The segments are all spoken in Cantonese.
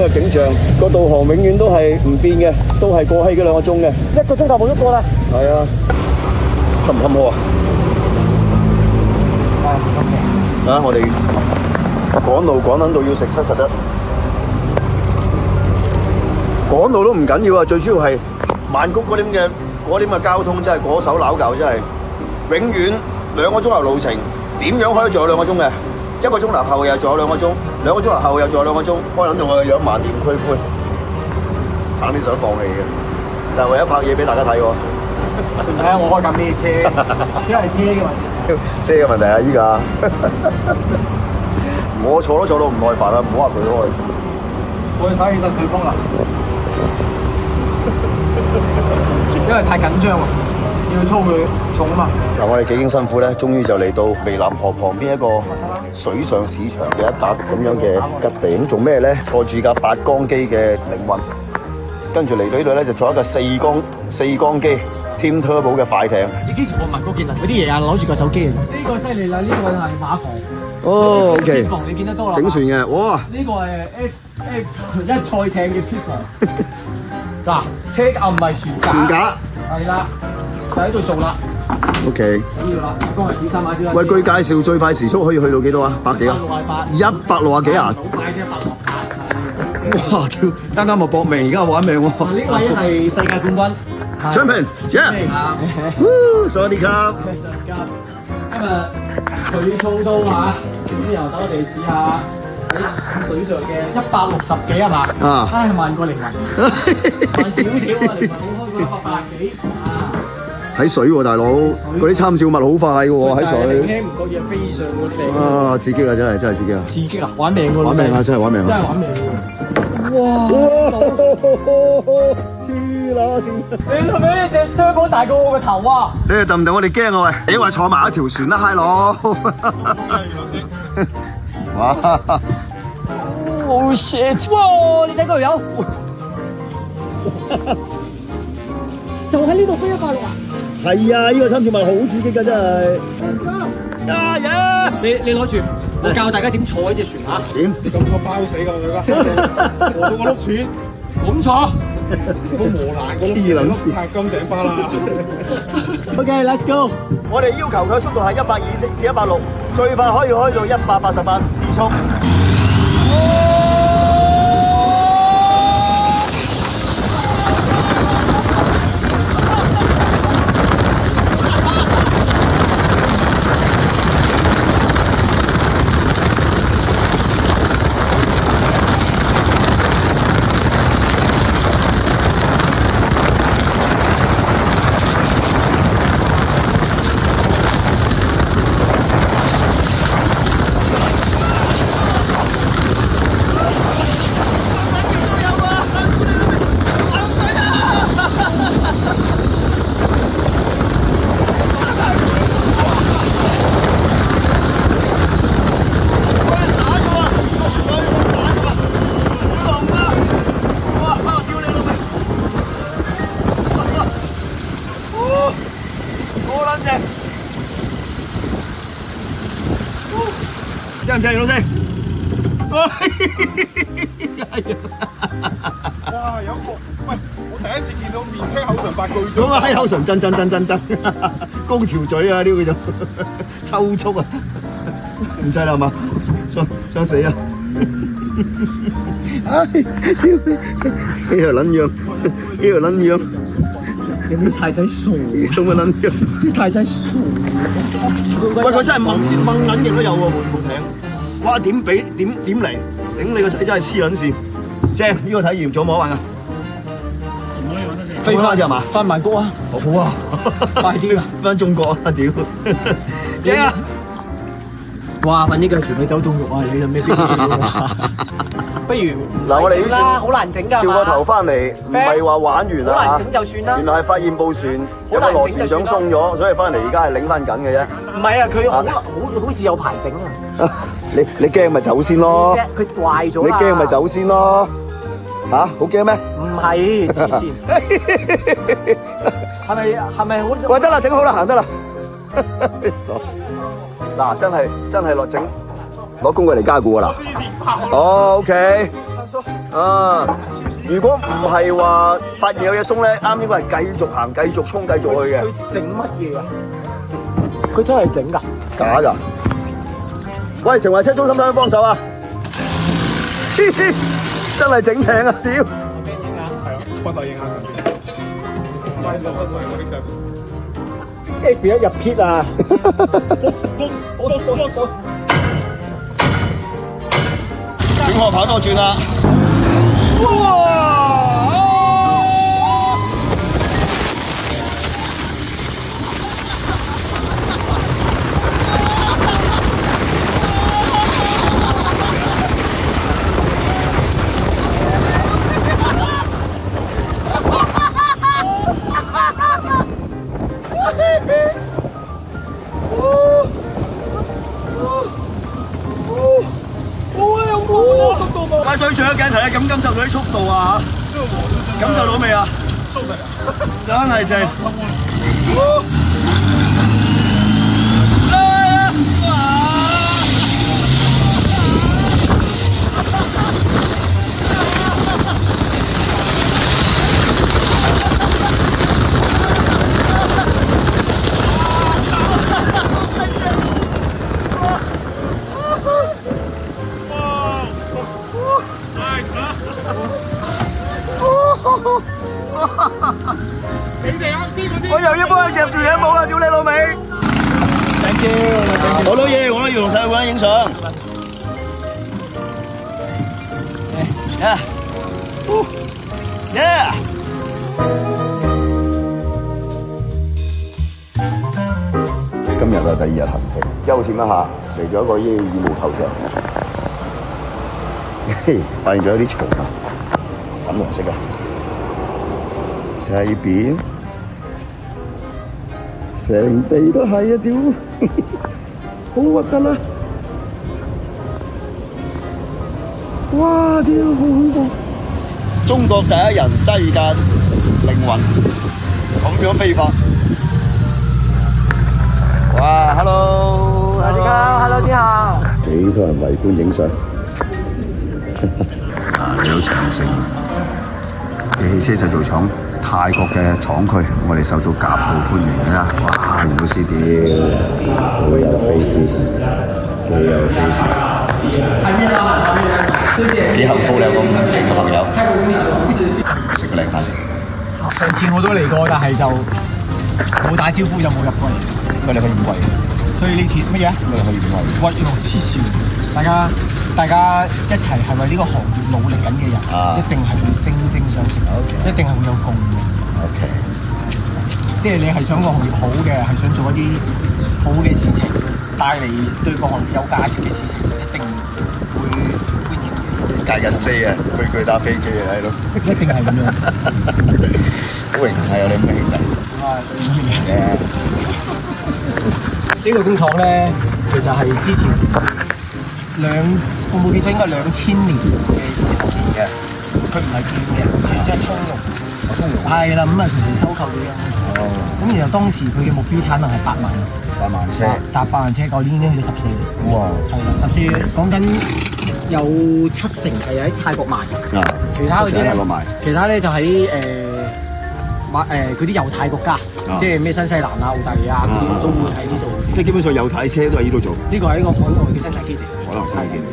嘅景象，個導航永遠都係唔變嘅，都係過氣嘅2個鐘嘅。1個鐘頭冇喐過啦。係啊，冚唔冚好啊？啊！我哋趕路趕緊到要食71，趕路都唔緊要啊！最主要係曼谷嗰啲嘅交通真係過手撈舊，真係永遠2個鐘頭路程，點樣可以仲有2個鐘嘅？1個鐘頭後又仲有2個鐘，2個鐘頭後又仲有2個鐘，開撚到我個樣萬念俱灰，差啲想放棄嘅，但係為咗拍嘢俾大家睇喎。睇下我開緊咩車，只係車嘅問題。車嘅問題啊！依家我坐都坐到唔耐煩啦，唔好話佢開。我哋手起身水風啦，因為太緊張啊，要操佢重啊嘛。嗱，我哋幾經辛苦咧，終於就嚟到湄南河旁邊一個水上市場嘅一笪咁樣嘅吉地。咁做咩咧？坐住架8缸機嘅靈運，跟住嚟到呢度咧就坐一個4缸機 Twin Turbo 嘅快艇。你幾時過曼谷見啊？嗰啲嘢啊，攞住個手機嚟。呢個犀利啦！呢個係馬房。哦，OK。片房你見得多啦。整船嘅，哇！呢個係 F1賽艇嘅片房。嗱，車架唔係船架。船架。係啦，就喺度做啦。OK。呢度啦，剛係指3碼喂，據介紹最快時速可以去到幾多啊？100幾啊？160幾啊？好快啫，168。哇！屌，啱啱咪搏命，而家玩命喎。呢位係世界冠軍。Champion，Sorry ครับ今日佢操刀嚇，之後等我哋試下喺水上嘅160幾係嘛？啊！唉，慢過靈魂，慢少少啊！靈魂好開過180幾啊！喺水喎，大佬，嗰啲參照物好快嘅喎，喺水。聽唔到嘢飛上嗰地。啊！刺激啊！真係刺激啊！刺激啊！玩命喎！玩命啊！真係玩命啊！真係玩命喎！哇！黐乸線！你係咪隻turbo大過我個頭啊？你哋揼唔揼？我哋驚啊喂！你話坐埋一條船啦，嗨佬！哇！Oh shit！哇！你睇嗰條友，就喺呢度飛160啊！係啊！呢個參照物好刺激㗎，真係。啊呀！你攞住，我教大家點坐呢隻船嚇。點？你咁我包死㗎佢啦！磨到個碌串，咁坐。都磨爛個碌，拍金頂巴啦。OK，let's go。我哋要求佢速度係120至160，最快可以開到188時速。正唔正，老師？哇！有個喂，我第一次見到面青口唇白巨咁啊，喺口唇震，高潮嘴啊！呢個叫做抽搐啊！唔使啦，係嘛？想死啊！唉，呢條撚樣，呢條撚樣。你太仔傻，做乜撚樣？你太仔傻。喂，佢真係掹撚型都有喎，部艇。哇！點嚟？頂你個仔真係黐撚線，正呢個體驗，仲有冇玩啊？仲可以玩得成。飛翻隻係嘛？翻曼谷啊！好啊，快啲啊！翻中國啊！屌，正啊！哇！揾呢個船去走凍肉啊！你諗咩標準啊？不如嗱，我哋呢船好難整㗎，掉個頭翻嚟，唔係話玩完啦好難整就算啦。原來係發現部船有個螺旋槳鬆咗，所以翻嚟而家係擰翻緊嘅啫。唔係啊，佢好似有排整啊！你驚咪走先咯？佢壞咗啦！你驚咪走先咯？嚇，好驚咩？唔係，黐線。係咪好？喂，得啦，整好啦，行得啦。嗱，真係落整攞工具嚟加固啊嗱。哦，OK。啊！如果唔係話發現有嘢鬆咧，啱應該係繼續行、繼續衝、繼續去嘅。佢整乜嘢啊？佢真係整㗎？假㗎！喂，情懷車中心想唔想幫手啊？真係整艇啊！屌！係啊，幫手影下相片。幫手我呢個。F 一入 pit 啊！整我跑多轉啦！哇！喂，對住個鏡頭咧，咁感受到啲速度啊嚇，感受到未啊？真係正！我又要幫佢夾住你帽啦，屌你老味 Thank you，我攞嘢，我都要同細路哥影相。Yeah，今日啊，第二日行程，休憩一下，嚟咗一個羽毛球場，發現咗啲蟲啊，粉紅色啊，睇下呢邊。成地都係啊！屌，好核突啦！哇！屌，好恐怖！中國第一人擠架靈魂咁樣飛法。哇 ！Hello， 大家 ，Hello， 你好。幾多人圍觀影相？啊！嚟到長城嘅汽車製造廠。泰國嘅廠區，我哋受到夾道歡迎啊！哇，老師屌，好有 face，好有 face，幾幸福咧！有個咁勁嘅朋友，食個靚飯食。上次我都嚟過，但係就冇打招呼就冇入過嚟。乜你可以唔貴？所以呢次乜嘢？乜你可以唔貴？喂，黐線！大家一齊係為呢個行業努力緊嘅人，一定係會惺惺相惜，一定係會有共鳴。OK，即係你係想個行業好嘅，係想做一啲好嘅事情，帶嚟對個行業有價值嘅事情，一定會歡迎嘅。戒緊遮啊，句打飛機啊喺度。一定係咁樣。好榮幸係有你咁嘅兄弟。呢個工廠咧，其實係之前我冇記錯應該2000年嘅時候做嘅，佢唔係建嘅，佢即係通用。通用係啦，咁啊隨時收購咗嘅。哦。咁然後當時佢嘅目標產能係8萬。8萬車。搭8萬車，舊年已經去到14年。哇！係啦，14講緊有70%係喺泰國賣。啊。其他嗰啲咧，其他咧就喺嗰啲猶太國家，即係咩新西蘭啊、澳大利亞嗰啲都會喺呢度。即係基本上猶太車都喺呢度做。呢個係一個海外嘅生產基地。海外生產基地。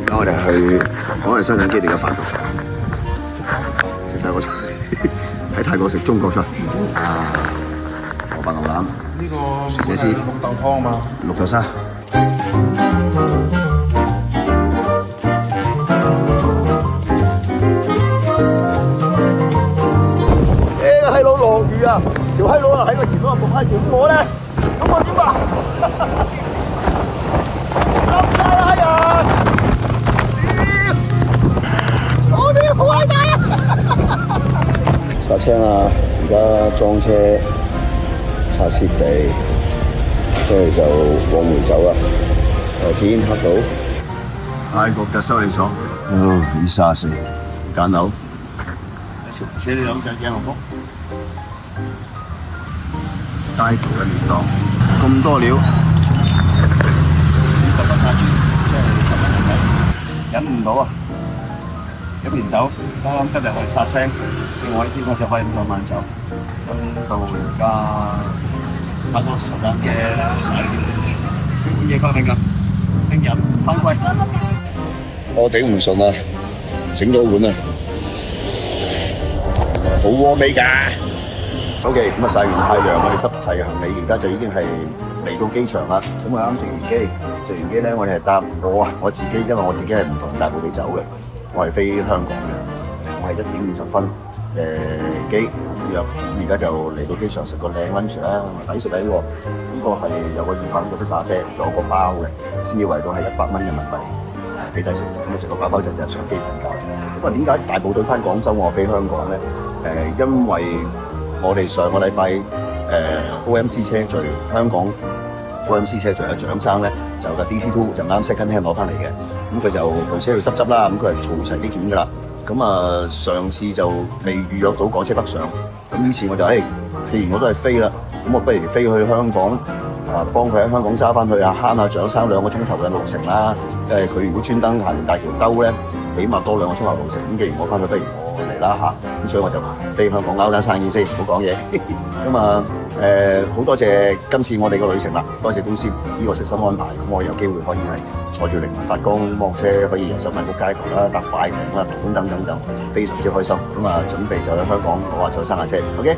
而家我哋去海外生產基地嘅飯堂，食泰國菜，喺泰國食中國菜。啊，蘿蔔牛腩。呢個係綠豆湯嘛？綠豆沙。閪佬落雨啊！條閪佬啊喺個前方仆閪住，咁我咧，咁我點啊？濕曬啦人！屌！我哋好偉大啊！剎車啊！而家裝車、拆設備，跟住就往回走啦。天黑到，泰國嘅修理廠。234揀樓。車你有隻鏡紅福。街頭嘅年檔，咁多料，40蚊一件，即係10蚊一斤，忍唔到啊！飲完酒，啱啱今日去殺青，另外呢天我就可以飲咗晚酒，咁到而家差唔多11嘅12點，食碗嘢翻嚟㗎，聽日翻歸。我頂唔順啊，整咗碗啊，好鍋味㗎。OK，咁啊曬完太陽，我哋執齊行李，而家就已經係嚟到機場啦。咁我啱食完機咧，我哋係搭我自己，因為我自己係唔同大埔地走嘅，我係飛香港嘅，我係1點50分機咁樣。咁而家就嚟到機場食個靚 lunch 啦，抵食啊呢個！呢個係有個意粉嘅色咖啡，仲有個包嘅，先至圍到係100蚊人民幣。幾抵食，咁啊食個飽飽陣就上機瞓覺。咁啊點解大埔對翻廣州我飛香港咧？因為我哋上個禮拜OMC 車序香港 OMC 車序阿蔣生咧就個 DC2 就啱 second hand 攞翻嚟嘅，咁佢就部車要執啦，咁佢係儲齊啲件㗎啦。咁啊上次就未預約到港車北上，咁呢次我就既然我都係飛啦，咁我不如飛去香港。幫佢喺香港揸翻去啊，慳下蔣生2個鐘頭嘅路程啦。因為佢如果專登行完大橋兜咧，起碼多2個鐘頭路程。咁既然我翻去，不如我嚟啦嚇。咁所以我就飛香港撈單生意先，唔好講嘢。咁啊好多謝今次我哋嘅旅程啦，多謝公司呢個悉心安排。咁我有機會可以係坐住凌雲達江摩托車，可以遊十萬個街頭啦，搭快艇啦，等等，非常之開心。咁啊準備就去香港攞下蔣生嘅車。OK。